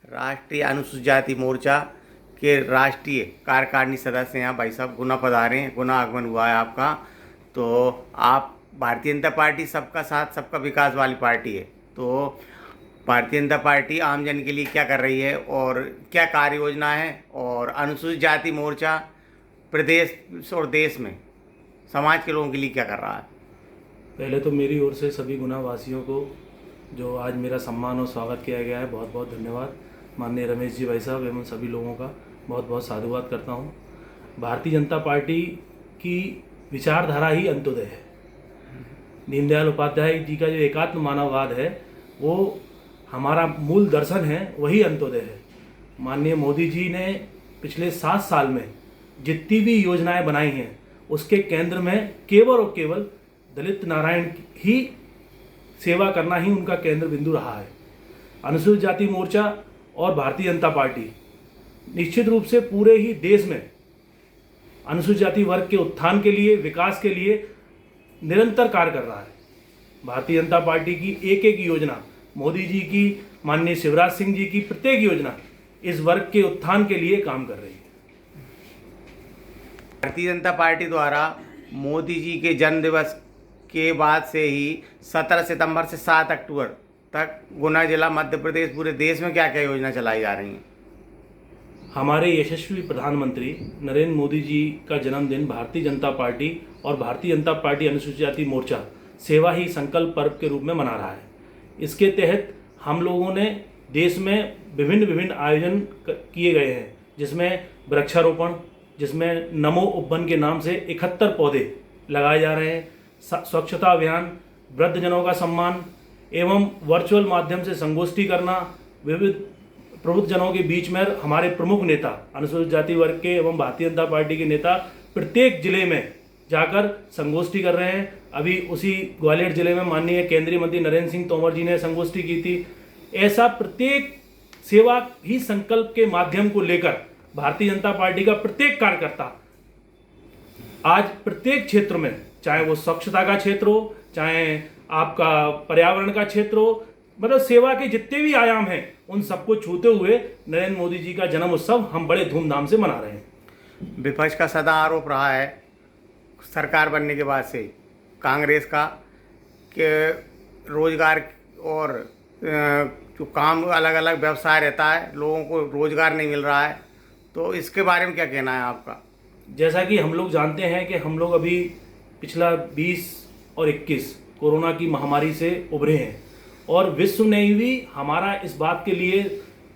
राष्ट्रीय अनुसूचित जाति मोर्चा के राष्ट्रीय कार्यकारिणी सदस्य हैं भाई साहब, गुना पधारे हैं, गुना आगमन हुआ है आपका। तो आप भारतीय जनता पार्टी सबका साथ सबका विकास वाली पार्टी है, तो भारतीय जनता पार्टी आम जन के लिए क्या कर रही है और क्या कार्य योजना है, और अनुसूचित जाति मोर्चा प्रदेश और देश में समाज के लोगों के लिए क्या कर रहा है? पहले तो मेरी ओर से सभी गुना वासियों को जो आज मेरा सम्मान और स्वागत किया गया है, बहुत बहुत धन्यवाद। माननीय रमेश जी भाई साहब एवं सभी लोगों का बहुत बहुत साधुवाद करता हूँ। भारतीय जनता पार्टी की विचारधारा ही अंत्योदय है। दीनदयाल उपाध्याय जी का जो एकात्म मानववाद है वो हमारा मूल दर्शन है, वही अंत्योदय है। माननीय मोदी जी ने पिछले 7 साल में जितनी भी योजनाएं बनाई हैं उसके केंद्र में केवल और केवल दलित नारायण ही सेवा करना ही उनका केंद्र बिंदु रहा है। अनुसूचित जाति मोर्चा और भारतीय जनता पार्टी निश्चित रूप से पूरे ही देश में अनुसूचित जाति वर्ग के उत्थान के लिए, विकास के लिए निरंतर कार्य कर रहा है। भारतीय जनता पार्टी की एक एक योजना, मोदी जी की, माननीय शिवराज सिंह जी की प्रत्येक योजना इस वर्ग के उत्थान के लिए काम कर रही है। भारतीय जनता पार्टी द्वारा मोदी जी के जन्म दिवस के बाद से ही 17 सितंबर से 7 अक्टूबर तक गुना जिला, मध्य प्रदेश, पूरे देश में क्या क्या योजना चलाई जा रही हैं? हमारे यशस्वी प्रधानमंत्री नरेंद्र मोदी जी का जन्मदिन भारतीय जनता पार्टी और भारतीय जनता पार्टी अनुसूचित जाति मोर्चा सेवा ही संकल्प पर्व के रूप में मना रहा है। इसके तहत हम लोगों ने देश में विभिन्न आयोजन किए गए हैं, जिसमें वृक्षारोपण, जिसमें नमो उपवन के नाम से 71 पौधे लगाए जा रहे हैं, स्वच्छता अभियान, वृद्धजनों का सम्मान एवं वर्चुअल माध्यम से संगोष्ठी करना, विविध प्रबुद्धजनों के बीच में हमारे प्रमुख नेता, अनुसूचित जाति वर्ग के एवं भारतीय जनता पार्टी के नेता प्रत्येक जिले में जाकर संगोष्ठी कर रहे हैं। अभी उसी ग्वालियर जिले में माननीय केंद्रीय मंत्री नरेंद्र सिंह तोमर जी ने संगोष्ठी की थी। ऐसा प्रत्येक सेवा ही संकल्प के माध्यम को लेकर भारतीय जनता पार्टी का प्रत्येक कार्यकर्ता आज प्रत्येक क्षेत्र में, चाहे वो स्वच्छता का क्षेत्र हो, चाहे आपका पर्यावरण का क्षेत्र हो, मतलब सेवा के जितने भी आयाम हैं उन सबको छूते हुए नरेंद्र मोदी जी का जन्म उत्सव हम बड़े धूमधाम से मना रहे हैं। विपक्ष का सदा आरोप रहा है सरकार बनने के बाद से कांग्रेस का कि रोजगार और जो काम अलग अलग व्यवसाय रहता है, लोगों को रोजगार नहीं मिल रहा है, तो इसके बारे में क्या कहना है आपका? जैसा कि हम लोग जानते हैं कि हम लोग अभी पिछला 20 और 21 कोरोना की महामारी से उभरे हैं और विश्व ने भी हमारा इस बात के लिए,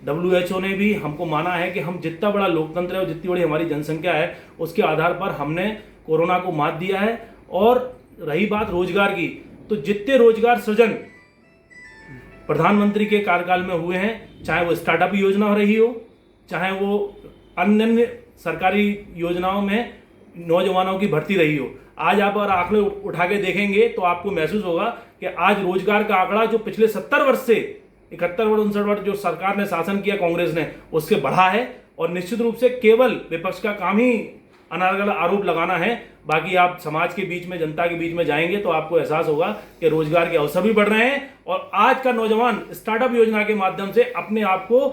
WHO ने भी हमको माना है कि हम जितना बड़ा लोकतंत्र है और जितनी बड़ी हमारी जनसंख्या है उसके आधार पर हमने कोरोना को मात दिया है। और रही बात रोजगार की, तो जितने रोजगार सृजन प्रधानमंत्री के कार्यकाल में हुए हैं, चाहे वो स्टार्टअप योजना हो रही हो, चाहे वो अन्य सरकारी योजनाओं में नौजवानों की भर्ती रही हो, आज आप अगर आंकड़े उठा के देखेंगे तो आपको महसूस होगा कि आज रोजगार का आंकड़ा जो पिछले 70 वर्ष से 71 वर्ष 59 वर्ष जो सरकार ने शासन किया कांग्रेस ने, उससे बढ़ा है। और निश्चित रूप से केवल विपक्ष का काम ही अनारगल आरोप लगाना है। बाकी आप समाज के बीच में, जनता के बीच में जाएंगे तो आपको एहसास होगा कि रोजगार के अवसर भी बढ़ रहे हैं और आज का नौजवान स्टार्टअप योजना के माध्यम से अपने आप को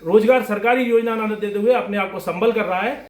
रोजगार, सरकारी योजना न देते हुए अपने आप को संबल कर रहा है।